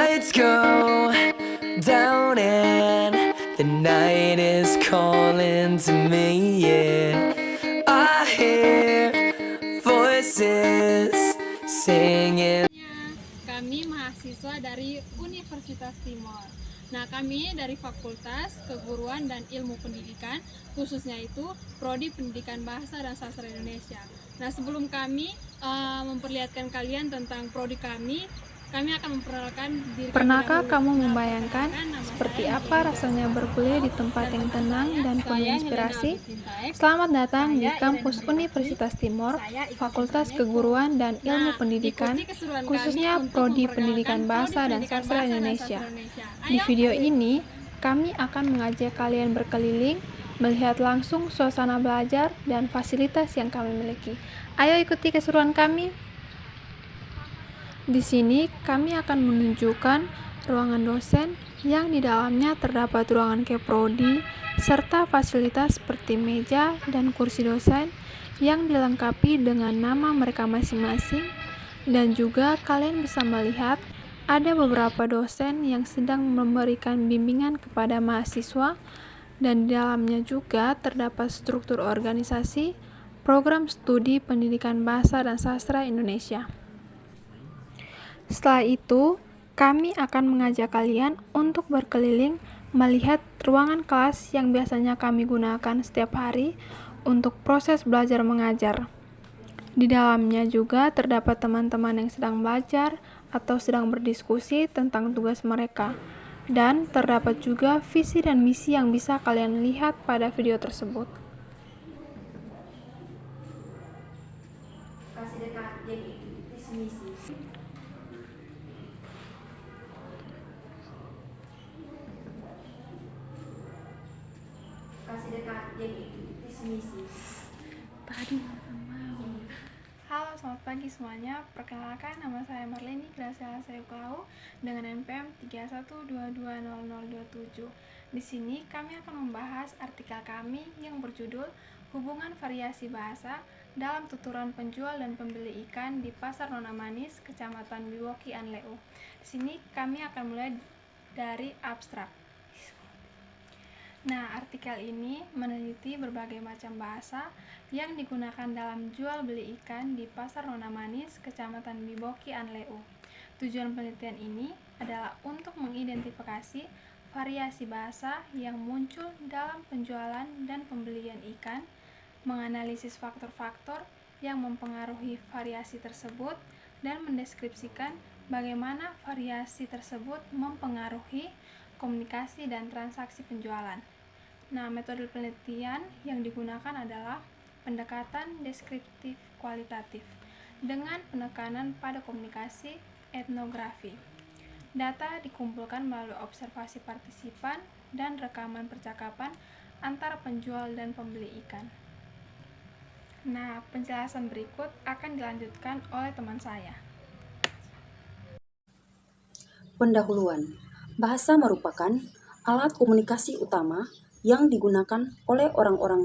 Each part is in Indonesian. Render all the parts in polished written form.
lights go down and the night is calling to me, yeah. I hear voices singing. Kami mahasiswa dari Universitas Timor. Nah, kami dari Fakultas Keguruan dan Ilmu Pendidikan, khususnya itu Prodi Pendidikan Bahasa dan Sastra Indonesia. Nah, sebelum kami memperlihatkan kalian tentang prodi kami akan memperkenalkan diri. Pernahkah kamu membayangkan seperti apa rasanya berkuliah di tempat yang tenang dan penuh inspirasi? Selamat datang di kampus Universitas Timor, Fakultas Keguruan dan Ilmu Pendidikan, khususnya Prodi Pendidikan Bahasa dan Sastra Indonesia. Di video ini, kami akan mengajak kalian berkeliling, melihat langsung suasana belajar dan fasilitas yang kami miliki. Ayo ikuti keseruan kami. Di sini kami akan menunjukkan ruangan dosen yang di dalamnya terdapat ruangan keprodi serta fasilitas seperti meja dan kursi dosen yang dilengkapi dengan nama mereka masing-masing, dan juga kalian bisa melihat ada beberapa dosen yang sedang memberikan bimbingan kepada mahasiswa, dan di dalamnya juga terdapat struktur organisasi program studi pendidikan bahasa dan sastra Indonesia. Setelah itu, kami akan mengajak kalian untuk berkeliling melihat ruangan kelas yang biasanya kami gunakan setiap hari untuk proses belajar mengajar. Di dalamnya juga terdapat teman-teman yang sedang belajar atau sedang berdiskusi tentang tugas mereka, dan terdapat juga visi dan misi yang bisa kalian lihat pada video tersebut. Halo, selamat pagi semuanya. Perkenalkan, nama saya Marleni Graciela Sayuklau dengan NPM 31220027. Di sini kami akan membahas artikel kami yang berjudul Hubungan Variasi Bahasa dalam Tuturan Penjual dan Pembeli Ikan di Pasar Nona Manis, Kecamatan Biwoki Anleu. Di sini kami akan mulai dari abstrak. Nah, artikel ini meneliti berbagai macam bahasa yang digunakan dalam jual beli ikan di Pasar Nona Manis, Kecamatan Biwoki Anleu. Tujuan penelitian ini adalah untuk mengidentifikasi variasi bahasa yang muncul dalam penjualan dan pembelian ikan, menganalisis faktor-faktor yang mempengaruhi variasi tersebut, dan mendeskripsikan bagaimana variasi tersebut mempengaruhi komunikasi dan transaksi penjualan. Nah, metode penelitian yang digunakan adalah pendekatan deskriptif kualitatif dengan penekanan pada komunikasi etnografi. Data dikumpulkan melalui observasi partisipan dan rekaman percakapan antara penjual dan pembeli ikan. Nah, penjelasan berikut akan dilanjutkan oleh teman saya. Pendahuluan. Bahasa merupakan alat komunikasi utama yang digunakan oleh orang-orang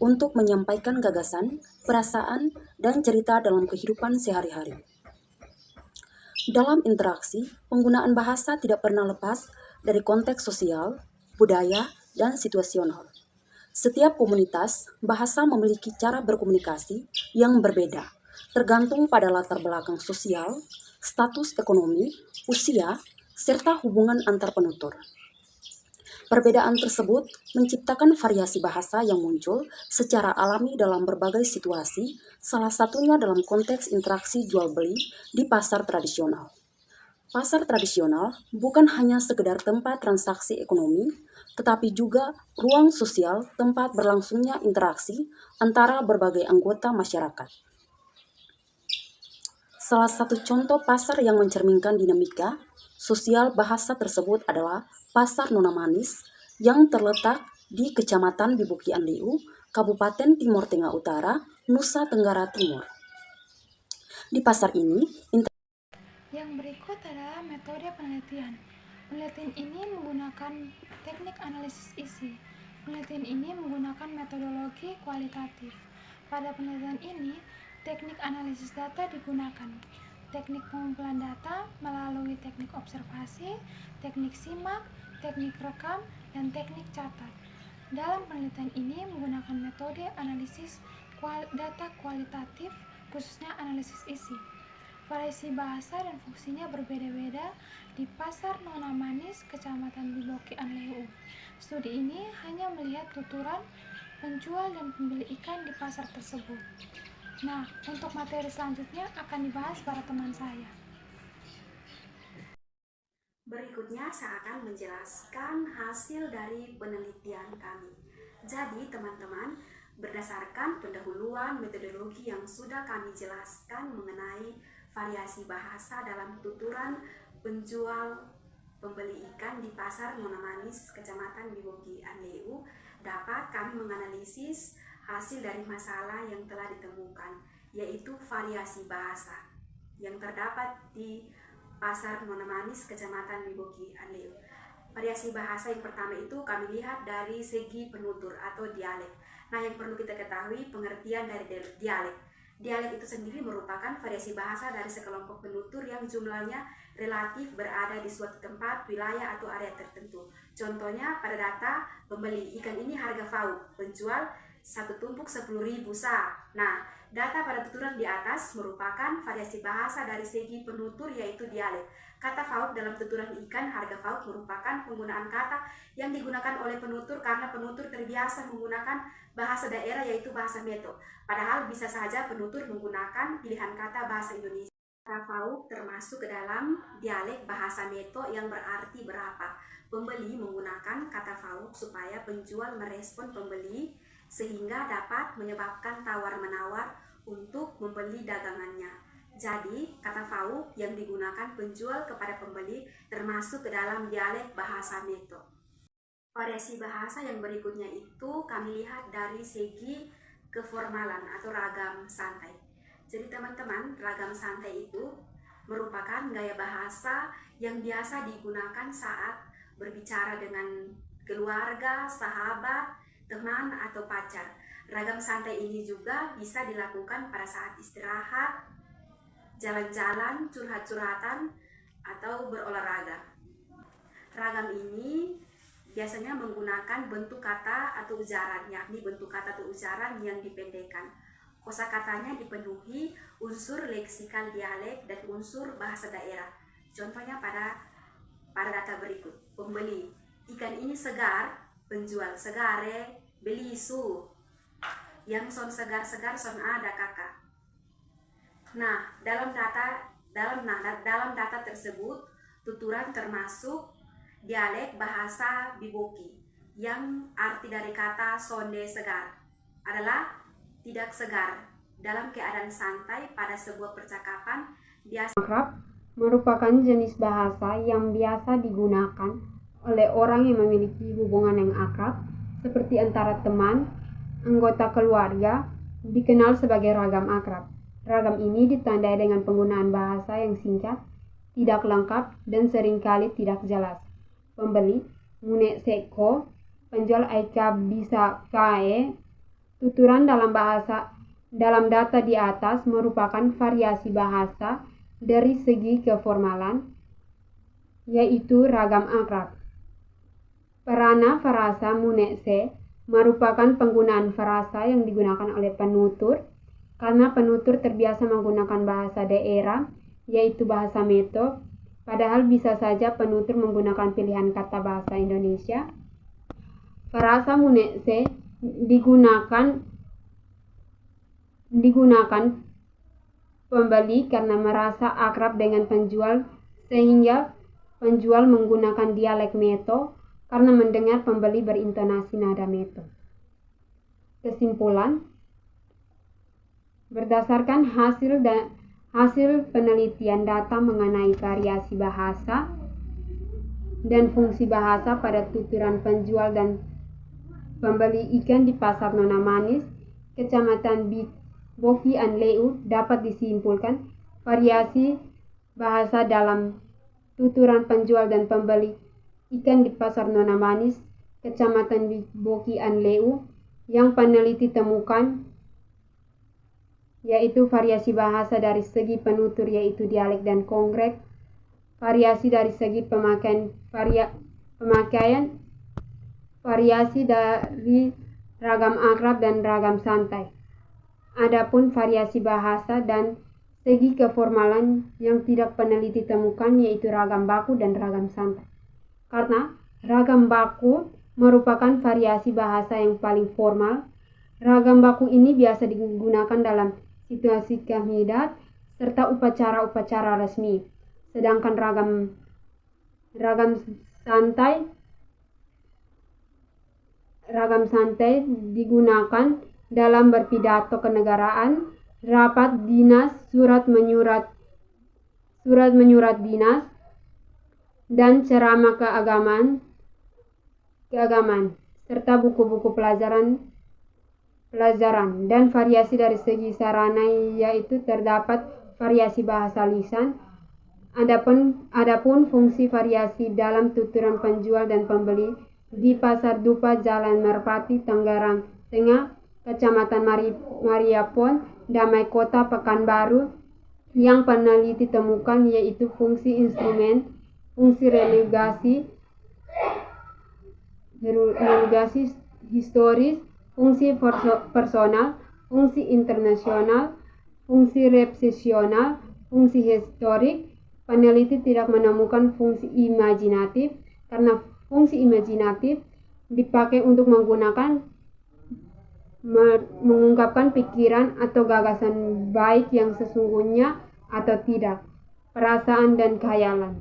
untuk menyampaikan gagasan, perasaan, dan cerita dalam kehidupan sehari-hari. Dalam interaksi, penggunaan bahasa tidak pernah lepas dari konteks sosial, budaya, dan situasional. Setiap komunitas, bahasa memiliki cara berkomunikasi yang berbeda, tergantung pada latar belakang sosial, status ekonomi, usia, serta hubungan antar penutur. Perbedaan tersebut menciptakan variasi bahasa yang muncul secara alami dalam berbagai situasi, salah satunya dalam konteks interaksi jual-beli di pasar tradisional. Pasar tradisional bukan hanya sekedar tempat transaksi ekonomi, tetapi juga ruang sosial tempat berlangsungnya interaksi antara berbagai anggota masyarakat. Salah satu contoh pasar yang mencerminkan dinamika sosial bahasa tersebut adalah Pasar Nona Manis yang terletak di Kecamatan Biwoki Anleu, Kabupaten Timor Tengah Utara, Nusa Tenggara Timur. Di pasar ini, Yang berikut adalah metode penelitian. Penelitian ini menggunakan teknik analisis isi. Penelitian ini menggunakan metodologi kualitatif. Pada penelitian ini, teknik analisis data digunakan. teknik pengumpulan data melalui teknik observasi, teknik simak, teknik rekam, dan teknik catat. Dalam penelitian ini menggunakan metode analisis data kualitatif, khususnya analisis isi. Variasi bahasa dan fungsinya berbeda-beda di Pasar Nona Manis, Kecamatan Biboki Anleu. Studi ini hanya melihat tuturan penjual dan pembeli ikan di pasar tersebut. Nah, untuk materi selanjutnya akan dibahas para teman saya. Berikutnya saya akan menjelaskan hasil dari penelitian kami. Jadi teman-teman, berdasarkan pendahuluan metodologi yang sudah kami jelaskan mengenai variasi bahasa dalam tuturan penjual pembeli ikan di Pasar Nona Manis, Kecamatan Biboki Anleu, dapat kami menganalisis hasil dari masalah yang telah ditemukan, yaitu variasi bahasa yang terdapat di Pasar Nona Manis, Kecamatan Biboki Anleu. Variasi bahasa yang pertama itu kami lihat dari segi penutur atau dialek. Nah, yang perlu kita ketahui pengertian dari dialek. Dialek itu sendiri merupakan variasi bahasa dari sekelompok penutur yang jumlahnya relatif berada di suatu tempat, wilayah, atau area tertentu. Contohnya pada data pembeli ikan ini harga FAUK, penjual satu tumpuk 10.000 sa. Nah, data pada tuturan di atas merupakan variasi bahasa dari segi penutur yaitu dialek. Kata FAUK dalam tuturan ikan harga FAUK merupakan penggunaan kata yang digunakan oleh penutur karena penutur terbiasa menggunakan bahasa daerah yaitu bahasa Meto. Padahal bisa saja penutur menggunakan pilihan kata bahasa Indonesia. Kata FAUK termasuk ke dalam dialek bahasa Meto yang berarti berapa. Pembeli menggunakan kata FAUK supaya penjual merespon pembeli sehingga dapat menyebabkan tawar-menawar untuk membeli dagangannya. Jadi, kata FAUK yang digunakan penjual kepada pembeli termasuk ke dalam dialek bahasa Meto. Variasi bahasa yang berikutnya itu kami lihat dari segi keformalan atau ragam santai. Jadi teman-teman, ragam santai itu merupakan gaya bahasa yang biasa digunakan saat berbicara dengan keluarga, sahabat, teman, atau pacar. Ragam santai ini juga bisa dilakukan pada saat istirahat, jalan-jalan, curhat-curhatan, atau berolahraga. Ragam ini biasanya menggunakan bentuk kata atau ujaran, yakni bentuk kata atau ujaran yang dipendekkan. Kosakatanya dipenuhi unsur leksikal dialek dan unsur bahasa daerah. Contohnya pada data berikut. Pembeli, ikan ini segar. Penjual, segare, beli su. Yang son segar-segar son ada kakak. Nah, dalam data tersebut tuturan termasuk dialek bahasa Biboki yang arti dari kata sonde segar adalah tidak segar dalam keadaan santai pada sebuah percakapan biasa. Akrab merupakan jenis bahasa yang biasa digunakan oleh orang yang memiliki hubungan yang akrab seperti antara teman, anggota keluarga, dikenal sebagai ragam akrab. Ragam ini ditandai dengan penggunaan bahasa yang singkat, tidak lengkap, dan seringkali tidak jelas. Pembeli, mune seko, penjual aika bisa kae. Tuturan dalam data di atas merupakan variasi bahasa dari segi keformalan, yaitu ragam akrab. Perana frasa mune se merupakan penggunaan frasa yang digunakan oleh penutur karena penutur terbiasa menggunakan bahasa daerah, yaitu bahasa Meto, padahal bisa saja penutur menggunakan pilihan kata bahasa Indonesia. Frasa munese digunakan pembeli karena merasa akrab dengan penjual, sehingga penjual menggunakan dialek Meto karena mendengar pembeli berintonasi nada Meto. Kesimpulan, berdasarkan hasil penelitian data mengenai variasi bahasa dan fungsi bahasa pada tuturan penjual dan pembeli ikan di Pasar Nona Manis, Kecamatan Biboki Anleu, dapat disimpulkan variasi bahasa dalam tuturan penjual dan pembeli ikan di Pasar Nona Manis, Kecamatan Biboki Anleu yang peneliti temukan yaitu variasi bahasa dari segi penutur yaitu dialek dan konkret, variasi dari segi pemakaian, variasi dari ragam akrab dan ragam santai. Adapun variasi bahasa dan segi keformalan yang tidak peneliti temukan yaitu ragam baku dan ragam santai. Karena ragam baku merupakan variasi bahasa yang paling formal, ragam baku ini biasa digunakan dalam situasi kehamidat serta upacara-upacara resmi. Sedangkan ragam santai digunakan dalam berpidato kenegaraan, rapat dinas, surat menyurat dinas, dan ceramah keagamaan, serta buku-buku pelajaran, dan variasi dari segi sarana yaitu terdapat variasi bahasa lisan. Adapun fungsi variasi dalam tuturan penjual dan pembeli di Pasar Dupa Jalan Merpati, Tangerang Tengah, Kecamatan Mariapon, Damai Kota, Pekanbaru yang peneliti temukan yaitu fungsi instrumen, fungsi relegasi historis, fungsi personal, fungsi internasional, fungsi repsesional, fungsi historik. Peneliti tidak menemukan fungsi imajinatif karena fungsi imajinatif dipakai untuk mengungkapkan pikiran atau gagasan baik yang sesungguhnya atau tidak, perasaan dan khayalan.